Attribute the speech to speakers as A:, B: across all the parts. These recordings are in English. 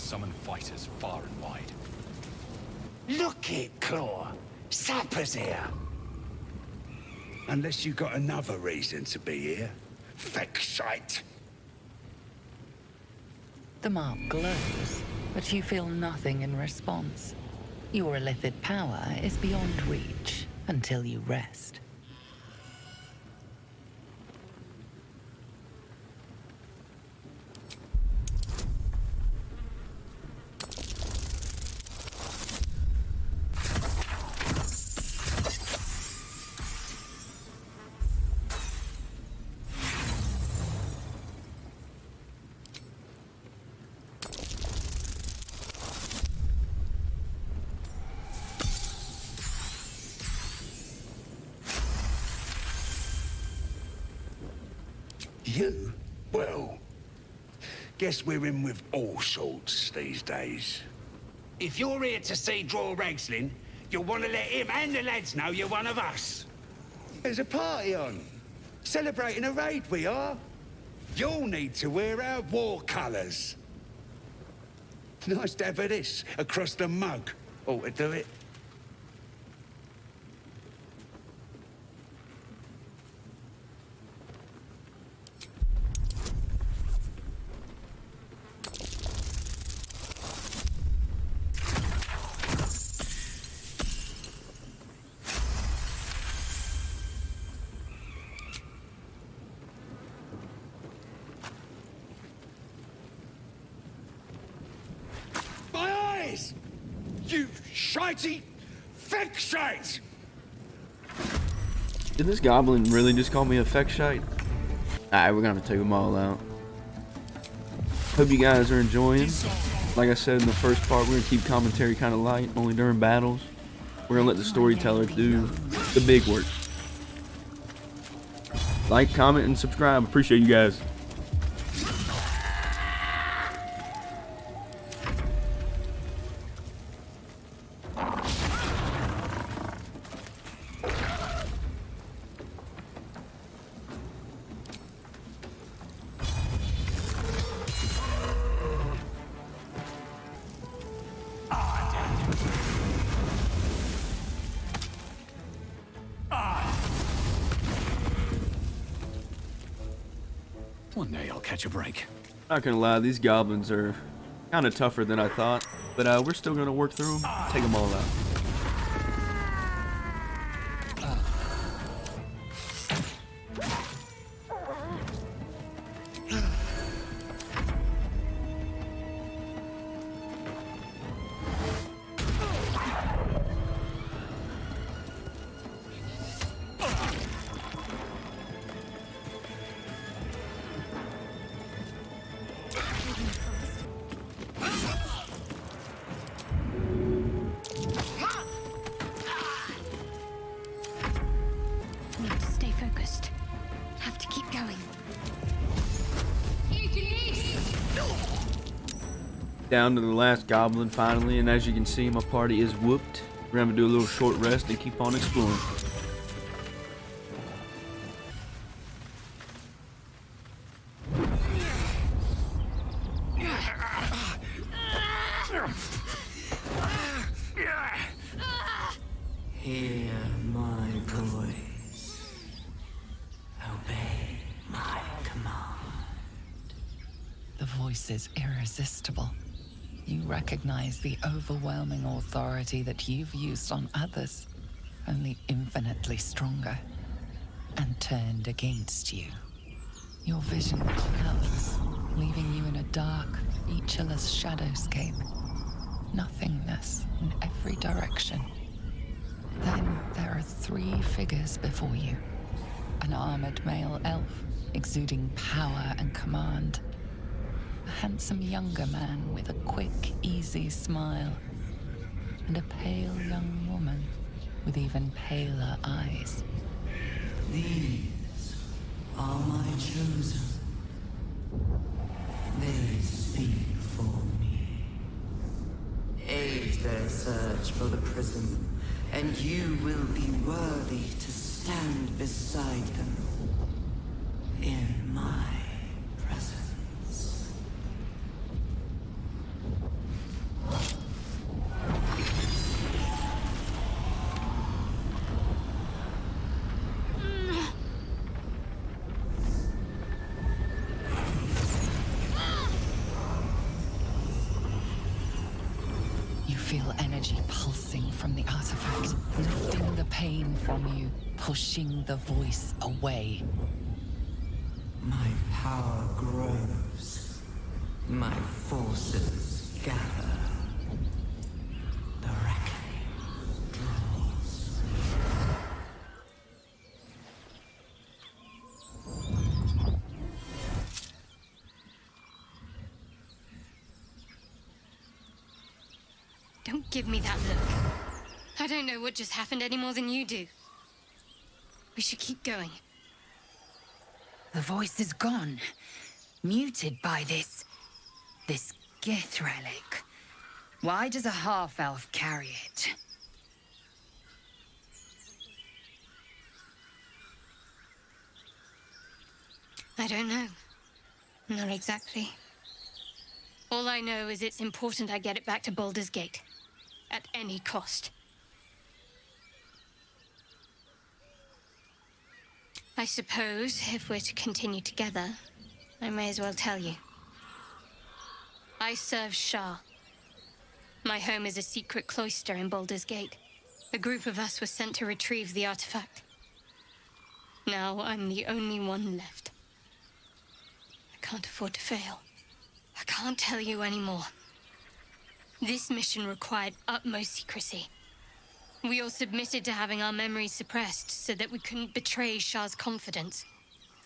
A: summon fighters far and wide.
B: Look it, Claw. Sapper's here. Unless you got another reason to be here. Feck shite.
C: The mark glows, but you feel nothing in response. Your illithid power is beyond reach until you rest.
B: You? Well, guess we're in with all sorts these days. If you're here to see Draw Ragslin, you'll want to let him and the lads know you're one of us. There's a party on. Celebrating a raid we are. You'll need to wear our war colours. Nice to have this across the mug. Ought to do it. You shitey feck shite!
D: Did this goblin really just call me a feck shite? Alright, we're gonna take them all out. Hope you guys are enjoying. Like I said in the first part, we're gonna keep commentary kind of light, only during battles. We're gonna let the storyteller do the big work. Like, comment, and subscribe. Appreciate you guys.
A: One day I'll catch a break.
D: Not gonna lie, these goblins are kind of tougher than I thought, but we're still gonna work through them, take them all out. Down to the last goblin finally, and as you can see, my party is whooped. We're gonna do a little short rest and keep on exploring.
E: Hear my voice. Obey my command.
C: The voice is irresistible. You recognize the overwhelming authority that you've used on others, only infinitely stronger, and turned against you. Your vision clouds, leaving you in a dark, featureless shadowscape. Nothingness in every direction. Then there are three figures before you. An armored male elf, exuding power and command. A handsome younger man with a quick, easy smile. And a pale young woman with even paler eyes.
E: These are my chosen. They speak for me. Aid their search for the prism, and you will be worthy to stand beside them in my presence.
C: light, lifting the pain from you, pushing the voice away.
E: My power grows. My forces gather. The reckoning draws.
F: Don't give me that look. I don't know what just happened any more than you do. We should keep going.
G: The voice is gone. Muted by this Gith relic. Why does a half-elf carry it?
F: I don't know. Not exactly. All I know is it's important I get it back to Baldur's Gate. At any cost. I suppose, if we're to continue together, I may as well tell you. I serve Shah. My home is a secret cloister in Baldur's Gate. A group of us was sent to retrieve the artifact. Now I'm the only one left. I can't afford to fail. I can't tell you anymore. This mission required utmost secrecy. We all submitted to having our memories suppressed so that we couldn't betray Shah's confidence.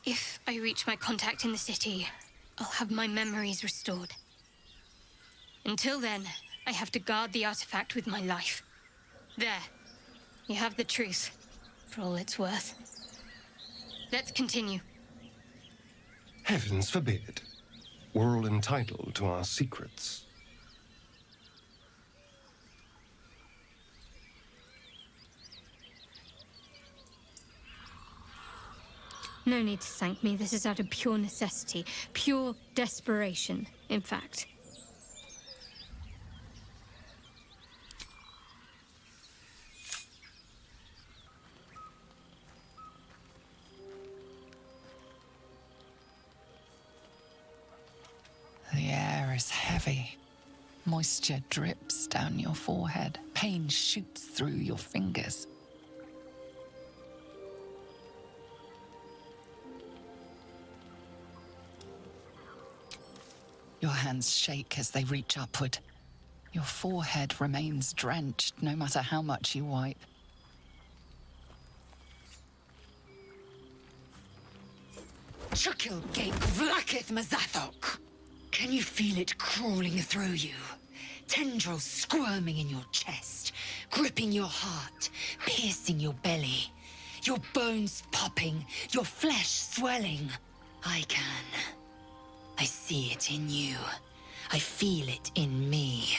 F: If I reach my contact in the city, I'll have my memories restored. Until then, I have to guard the artifact with my life. There. You have the truth, for all it's worth. Let's continue.
H: Heavens forbid. We're all entitled to our secrets.
F: No need to thank me. This is out of pure necessity. Pure desperation, in fact.
C: The air is heavy. Moisture drips down your forehead. Pain shoots through your fingers. Your hands shake as they reach upward. Your forehead remains drenched no matter how much you wipe.
G: Chukil Gate Vlakith Mazathok! Can you feel it crawling through you? Tendrils squirming in your chest, gripping your heart, piercing your belly. Your bones popping, your flesh swelling. I can. I see it in you. I feel it in me.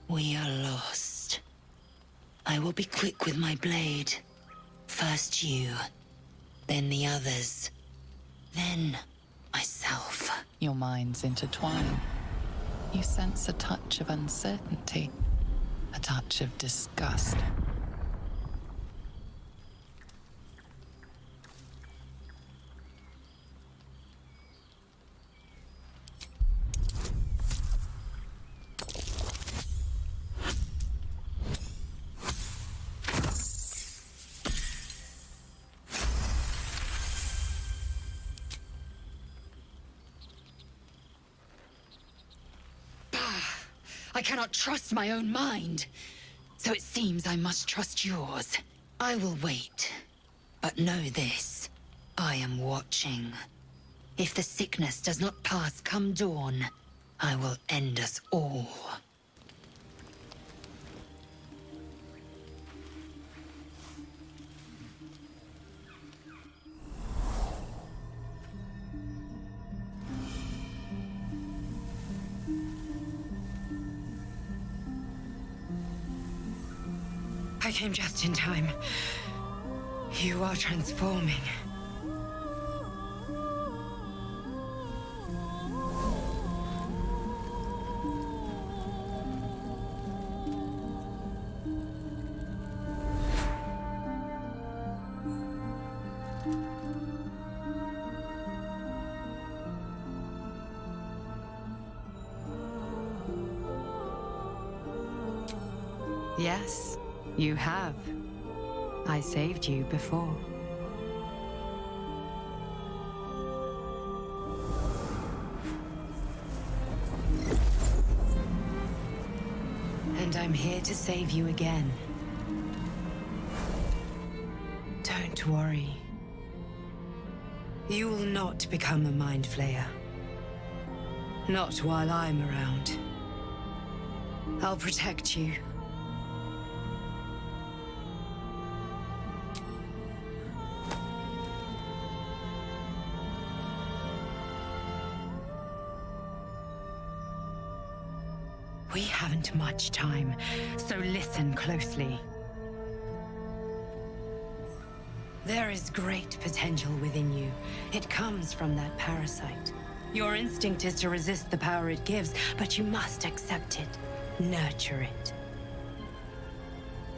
G: We are lost. I will be quick with my blade. First you, then the others, then myself.
C: Your minds intertwine. You sense a touch of uncertainty, a touch of disgust.
G: I cannot trust my own mind. So it seems I must trust yours. I will wait. But know this. I am watching. If the sickness does not pass come dawn, I will end us all. I came just in time. You are transforming. Yes, You have. I saved you before. And I'm here to save you again. Don't worry. You will not become a Mind Flayer. Not while I'm around. I'll protect you. We haven't much time, so listen closely. There is great potential within you. It comes from that parasite. Your instinct is to resist the power it gives, but you must accept it, nurture it.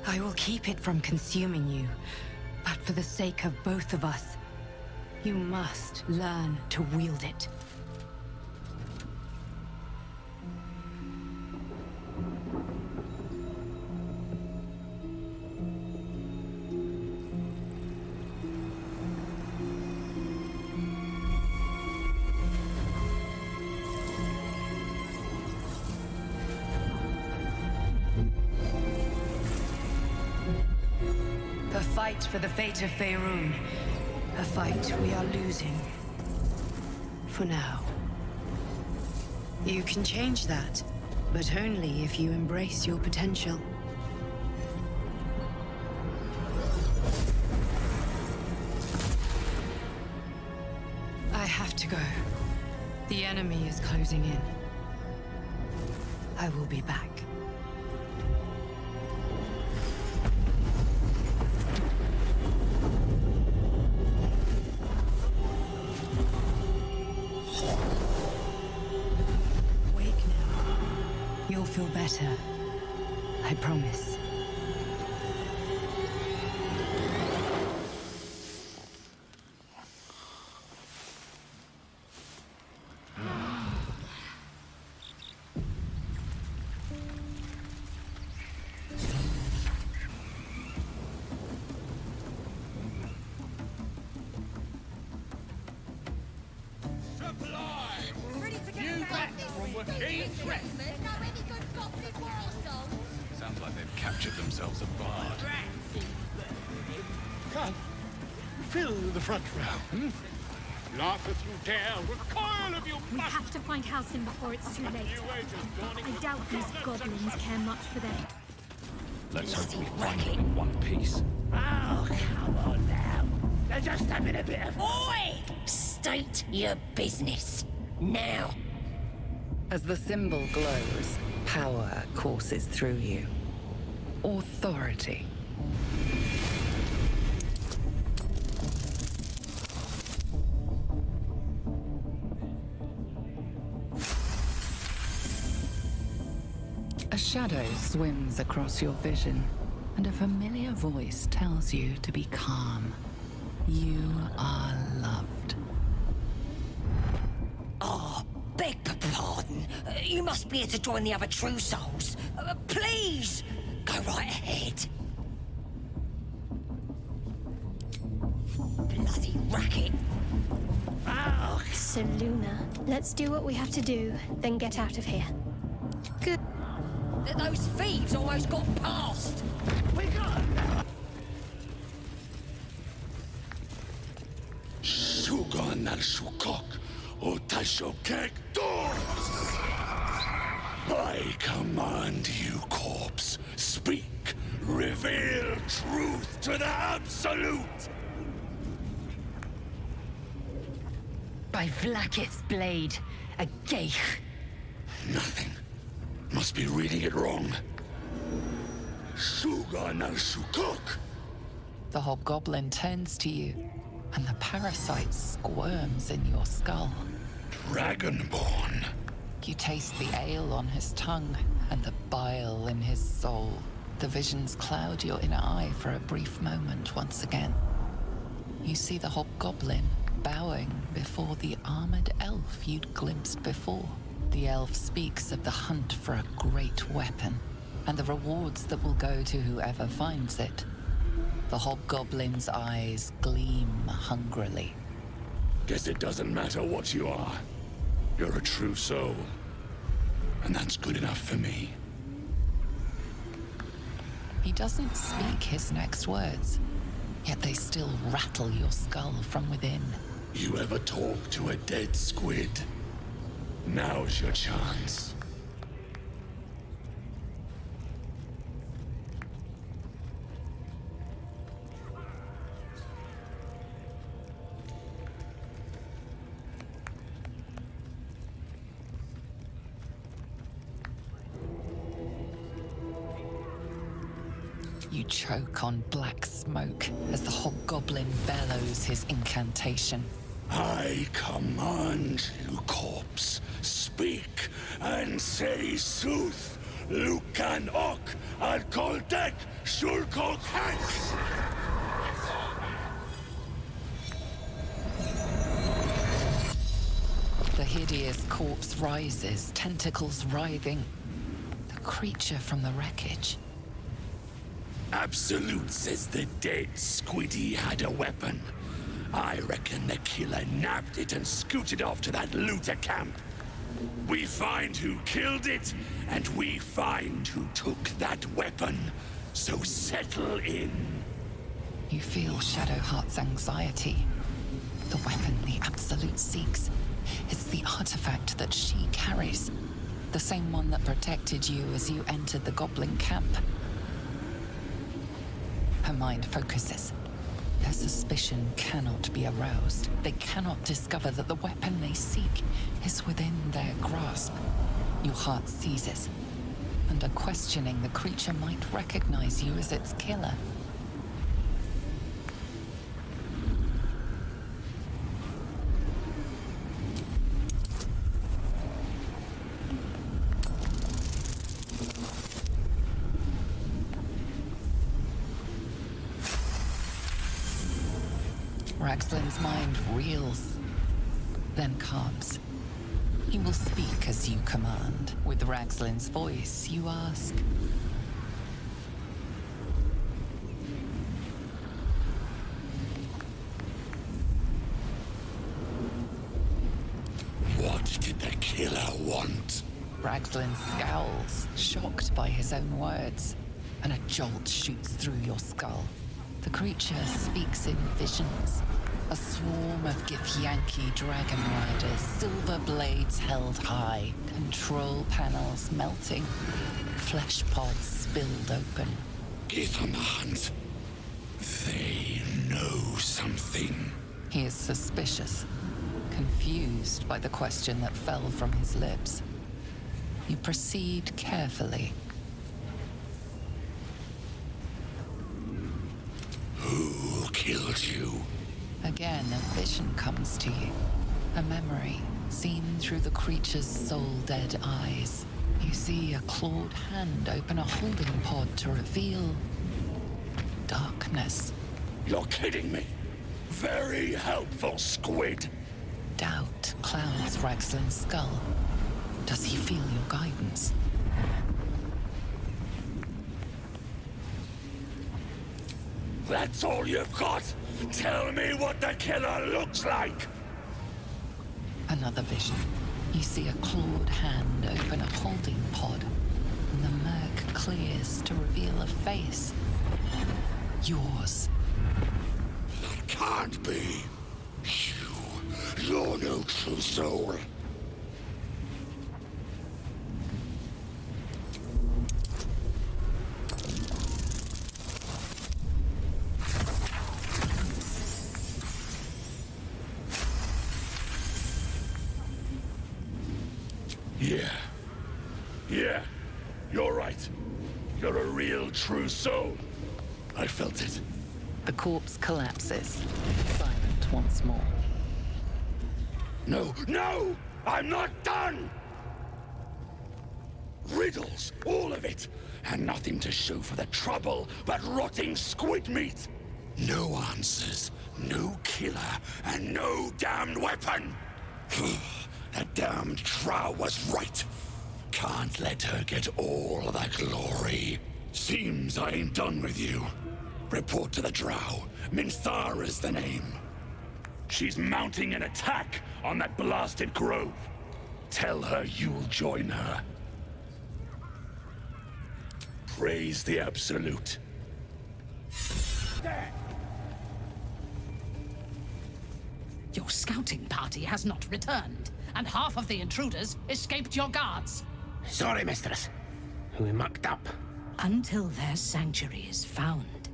G: I will keep it from consuming you, but for the sake of both of us, you must learn to wield it. A fight for the fate of Faerun. A fight we are losing. For now. You can change that, but only if you embrace your potential. I have to go. The enemy is closing in. I will be back. You'll feel better. I promise.
A: Sounds like they've captured themselves a bard.
I: Come, fill the front row. Laugh if you dare, recoil if you
J: We
I: must.
J: have to find Halsin before it's too late. I doubt these goblins care much for them.
A: Let's hope we find them in one piece.
I: Oh, come on now. They're just having a bit of...
K: Oi! State your business. Now.
C: As the symbol glows, power courses through you. Authority. A shadow swims across your vision, and a familiar voice tells you to be calm. You are loved.
K: Oh, beg your pardon. You must be here to join the other true souls. Please, go right ahead. Bloody racket. Oh.
F: So, Luna, let's do what we have to do, then get out of here. Good.
K: Those thieves almost got past.
I: We got them now.
B: Sugan al Sukok, Otashokek Doors. I command you, corpse. Speak. Reveal truth to the Absolute.
G: By Vlaakith's blade, a geich.
B: Nothing. Must be reading it wrong. Sugan al Sukok.
C: The hobgoblin turns to you, and the parasite squirms in your skull.
B: Dragonborn.
C: You taste the ale on his tongue and the bile in his soul. The visions cloud your inner eye for a brief moment once again. You see the hobgoblin bowing before the armored elf you'd glimpsed before. The elf speaks of the hunt for a great weapon, and the rewards that will go to whoever finds it. The hobgoblin's eyes gleam hungrily.
B: Guess it doesn't matter what you are. You're a true soul. And that's good enough for me.
C: He doesn't speak his next words, yet they still rattle your skull from within.
B: You ever talk to a dead squid? Now's your chance.
C: You choke on black smoke as the hobgoblin bellows his incantation.
B: I command you, corpse. Speak and say sooth. Lucan ok al koldek shulkok hank.
C: The hideous corpse rises, tentacles writhing. The creature from the wreckage.
B: Absolute says the dead squiddy had a weapon. I reckon the killer nabbed it and scooted off to that looter camp. We find who killed it, and we find who took that weapon. So settle in.
C: You feel Shadowheart's anxiety. The weapon the Absolute seeks. It's the artifact that she carries. The same one that protected you as you entered the Goblin Camp. Her mind focuses. Her suspicion cannot be aroused. They cannot discover that the weapon they seek is within their grasp. Your heart seizes. Under questioning, the creature might recognize you as its killer. Raxlin's mind reels, then calms. He will speak as you command. With Raxlin's voice, you ask.
B: What did the killer want?
C: Raxlin scowls, shocked by his own words, and a jolt shoots through your skull. The creature speaks in visions. A swarm of Githyanki dragon riders, silver blades held high, control panels melting, flesh pods spilled open.
B: Get on the hunt. They know something.
C: He is suspicious, confused by the question that fell from his lips. You proceed carefully.
B: Who killed you?
C: Again, a vision comes to you. A memory, seen through the creature's soul-dead eyes. You see a clawed hand open a holding pod to reveal darkness.
B: You're kidding me. Very helpful, squid.
C: Doubt clouds Raxlin's skull. Does he feel your guidance?
B: That's all you've got? Tell me what the killer looks like!
C: Another vision. You see a clawed hand open a holding pod, and the murk clears to reveal a face. Yours.
B: That can't be. You're no true soul. Yeah, you're right. You're a real true soul. I felt it.
C: The corpse collapses, silent once more.
B: No! I'm not done! Riddles, all of it, and nothing to show for the trouble but rotting squid meat. No answers, no killer, and no damned weapon. That damned Trow was right. Can't let her get all of that glory. Seems I ain't done with you. Report to the Drow. Minthara's the name. She's mounting an attack on that blasted grove. Tell her you'll join her. Praise the Absolute.
L: Your scouting party has not returned, and half of the intruders escaped your guards.
I: Sorry, mistress. We mucked up.
L: Until their sanctuary is found,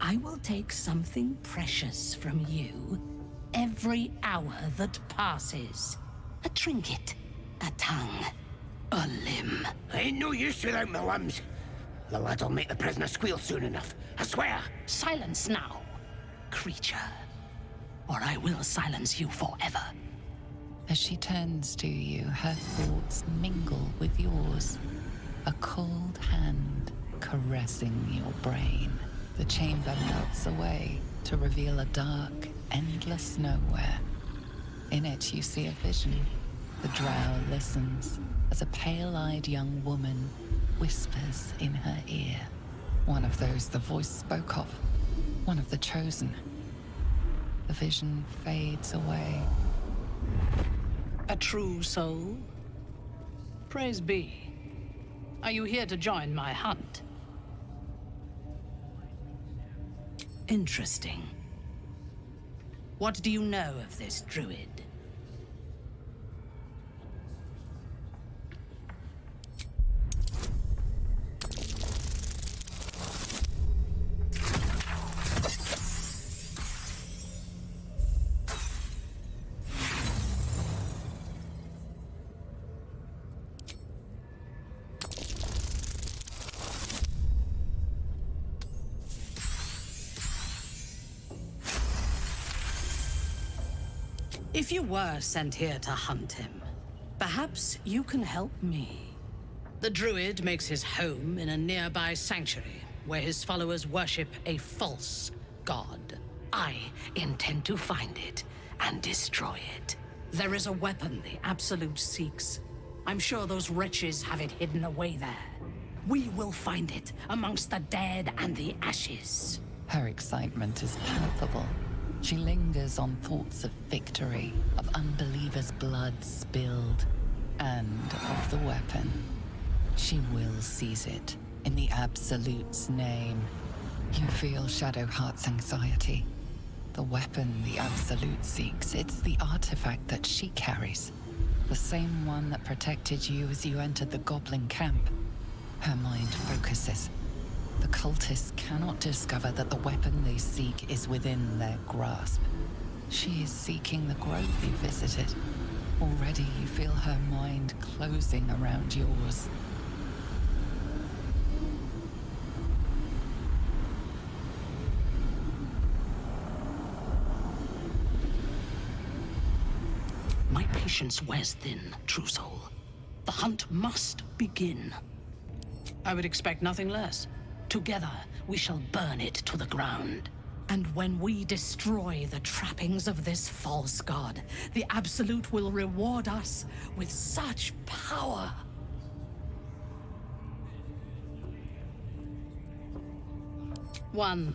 L: I will take something precious from you every hour that passes. A trinket, a tongue, a limb.
I: I ain't no use without my limbs. The lad'll make the prisoner squeal soon enough, I swear.
L: Silence now, creature, or I will silence you forever.
C: As she turns to you, her thoughts mingle with yours. A cold hand caressing your brain. The chamber melts away to reveal a dark, endless nowhere. In it, you see a vision. The drow listens as a pale-eyed young woman whispers in her ear. One of those the voice spoke of. One of the chosen. The vision fades away.
L: A true soul? Praise be. Are you here to join my hunt? Interesting. What do you know of this druid? If you were sent here to hunt him, perhaps you can help me. The druid makes his home in a nearby sanctuary where his followers worship a false god. I intend to find it and destroy it. There is a weapon the Absolute seeks. I'm sure those wretches have it hidden away there. We will find it amongst the dead and the ashes.
C: Her excitement is palpable. She lingers on thoughts of victory, of unbelievers' blood spilled, and of the weapon. She will seize it, in the Absolute's name. You feel Shadowheart's anxiety. The weapon the Absolute seeks, it's the artifact that she carries. The same one that protected you as you entered the Goblin Camp. Her mind focuses. The cultists cannot discover that the weapon they seek is within their grasp. She is seeking the grove you visited. Already you feel her mind closing around yours.
L: My patience wears thin, true soul. The hunt must begin. I would expect nothing less. Together, we shall burn it to the ground. And when we destroy the trappings of this false god, the Absolute will reward us with such power. One,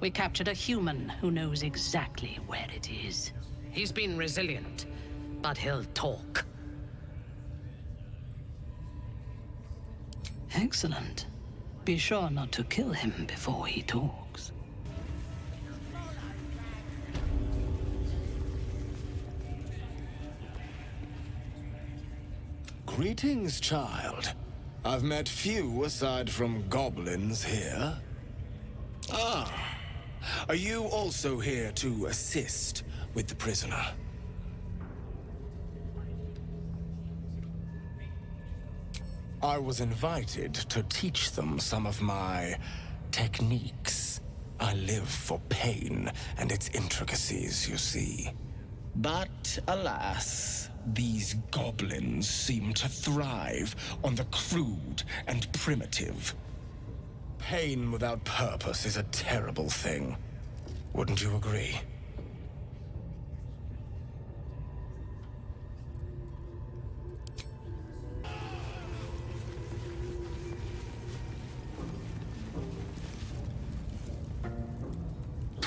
L: we captured a human who knows exactly where it is. He's been resilient, but he'll talk. Excellent. Be sure not to kill him before he talks.
M: Greetings, child. I've met few aside from goblins here. Ah, are you also here to assist with the prisoner? I was invited to teach them some of my techniques. I live for pain and its intricacies, you see. But alas, these goblins seem to thrive on the crude and primitive. Pain without purpose is a terrible thing. Wouldn't you agree?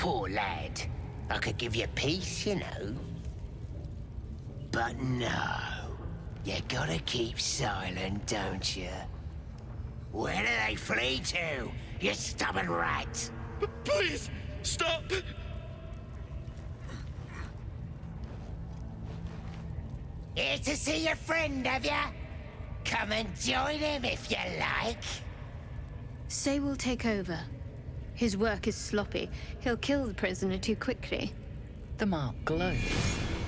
N: Poor lad. I could give you peace, you know. But no. You gotta keep silent, don't you? Where do they flee to, you stubborn rat?
I: Please, stop!
N: Here to see your friend, have ya? Come and join him if you like.
F: Say we'll take over. His work is sloppy. He'll kill the prisoner too quickly.
C: The mark glows,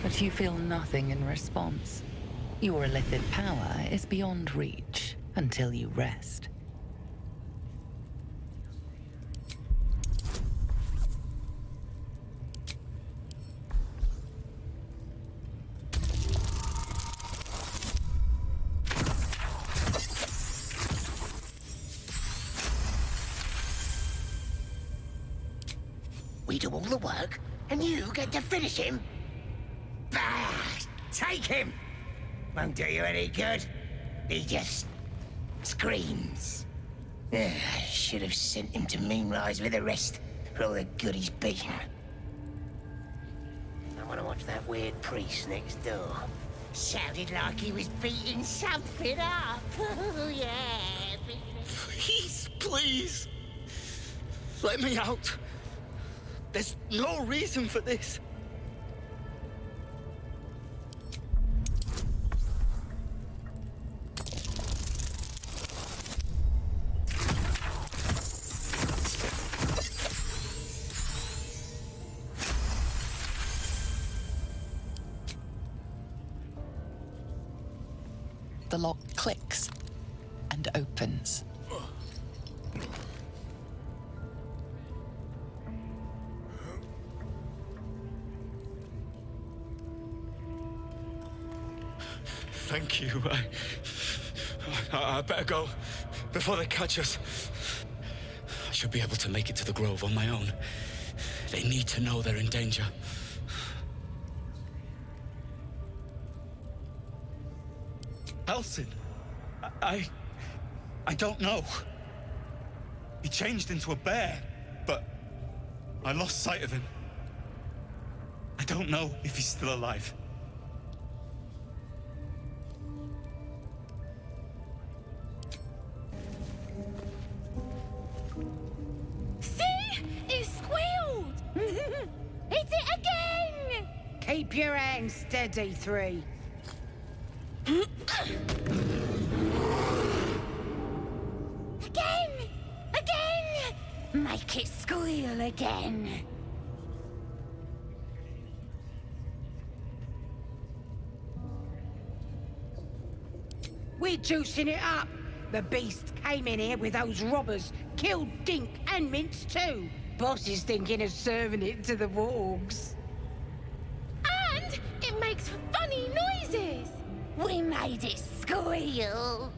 C: but you feel nothing in response. Your illithid power is beyond reach until you rest.
N: We do all the work, and you get to finish him? Bah! Take him! Won't do you any good. He just screams. Should have sent him to Moonrise with the rest for all the good he's been. I want to watch that weird priest next door. Sounded like he was beating something up. Oh, yeah.
I: Please, please. Let me out. There's no reason for this.
C: The lock clicks and opens.
I: Thank you. I better go before they catch us. I should be able to make it to the grove on my own. They need to know they're in danger. Halsin, I don't know. He changed into a bear, but I lost sight of him. I don't know if he's still alive.
J: Hit it again!
G: Keep your hands steady, 3.
J: Again! Again! Make it squeal again.
G: We're juicing it up. The beast came in here with those robbers, killed Dink and Mince too. Boss is thinking of serving it to the wargs.
J: And it makes funny noises.
N: We made it squeal.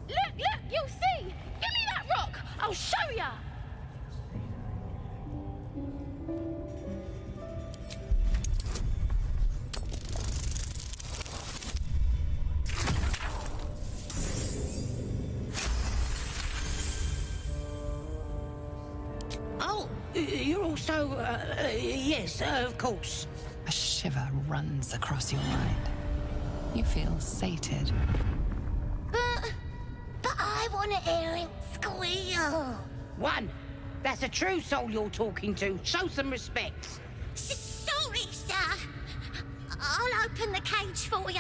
J: Look, you'll see. Give me that rock. I'll show ya.
G: Oh, you're also, yes, of course.
C: A shiver runs across your mind. You feel sated.
N: But I want to hear it squeal.
G: 1. That's a true soul you're talking to. Show some respect.
N: Sorry, sir. I'll open the cage for you.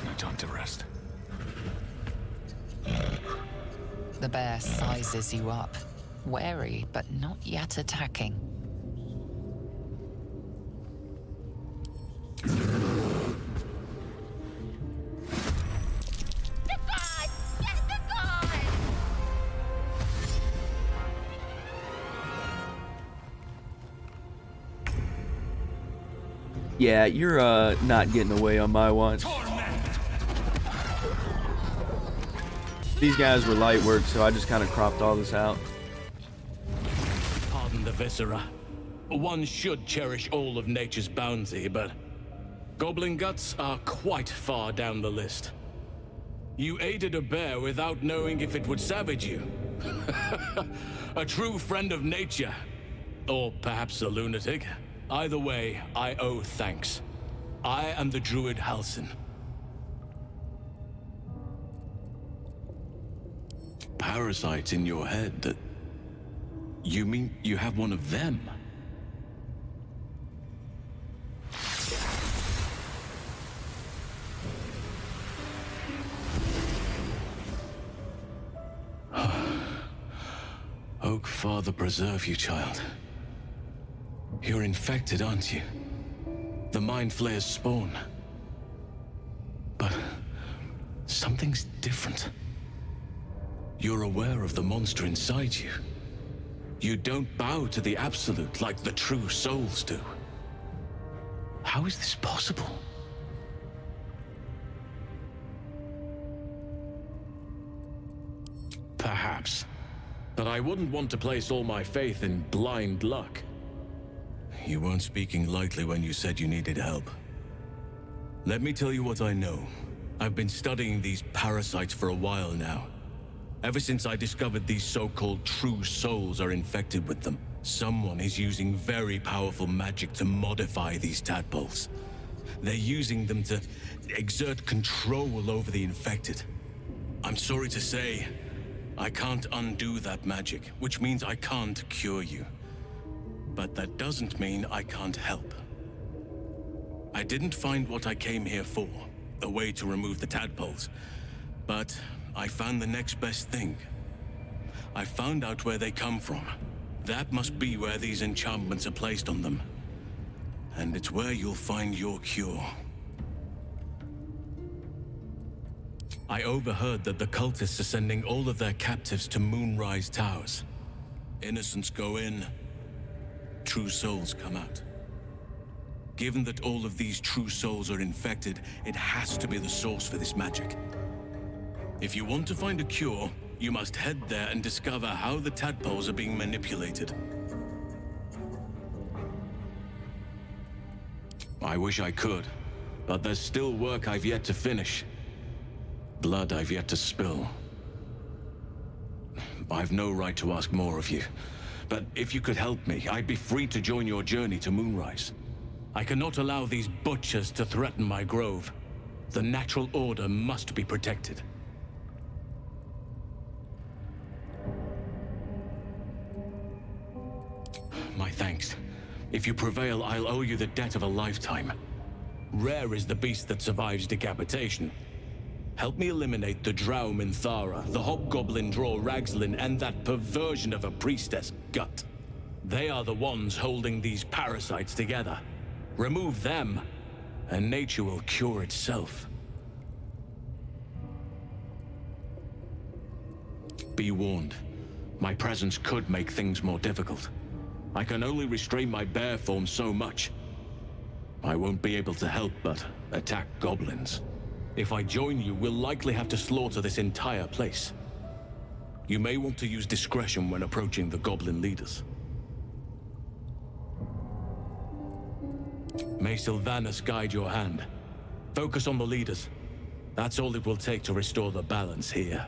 A: No time to rest.
C: The bear sizes you up, wary but not yet attacking.
D: Yeah, you're not getting away on my watch. These guys were light work, so I just kind of cropped all this out.
O: Pardon the viscera. One should cherish all of nature's bounty, but goblin guts are quite far down the list. You aided a bear without knowing if it would savage you. A true friend of nature. Or perhaps a lunatic. Either way, I owe thanks. I am the Druid Halsin. Parasites in your head that... You mean you have one of them? Oak Father preserve you, child. You're infected, aren't you? The Mind Flayer's spawn. But something's different. You're aware of the monster inside you. You don't bow to the Absolute like the true souls do. How is this possible? Perhaps. But I wouldn't want to place all my faith in blind luck. You weren't speaking lightly when you said you needed help. Let me tell you what I know. I've been studying these parasites for a while now. Ever since I discovered these so-called true souls are infected with them, someone is using very powerful magic to modify these tadpoles. They're using them to exert control over the infected. I'm sorry to say, I can't undo that magic, which means I can't cure you. But that doesn't mean I can't help. I didn't find what I came here for, a way to remove the tadpoles, but I found the next best thing. I found out where they come from. That must be where these enchantments are placed on them. And it's where you'll find your cure. I overheard that the cultists are sending all of their captives to Moonrise Towers. Innocents go in, true souls come out. Given that all of these true souls are infected, it has to be the source for this magic. If you want to find a cure, you must head there and discover how the tadpoles are being manipulated. I wish I could, but there's still work I've yet to finish. Blood I've yet to spill. I've no right to ask more of you, but if you could help me, I'd be free to join your journey to Moonrise. I cannot allow these butchers to threaten my grove. The natural order must be protected. My thanks. If you prevail, I'll owe you the debt of a lifetime. Rare is the beast that survives decapitation. Help me eliminate the Drow Minthara, the Hobgoblin Draw Ragslin, and that perversion of a priestess, Gut. They are the ones holding these parasites together. Remove them, and nature will cure itself. Be warned. My presence could make things more difficult. I can only restrain my bear form so much. I won't be able to help but attack goblins. If I join you, we'll likely have to slaughter this entire place. You may want to use discretion when approaching the goblin leaders. May Sylvanas guide your hand. Focus on the leaders. That's all it will take to restore the balance here.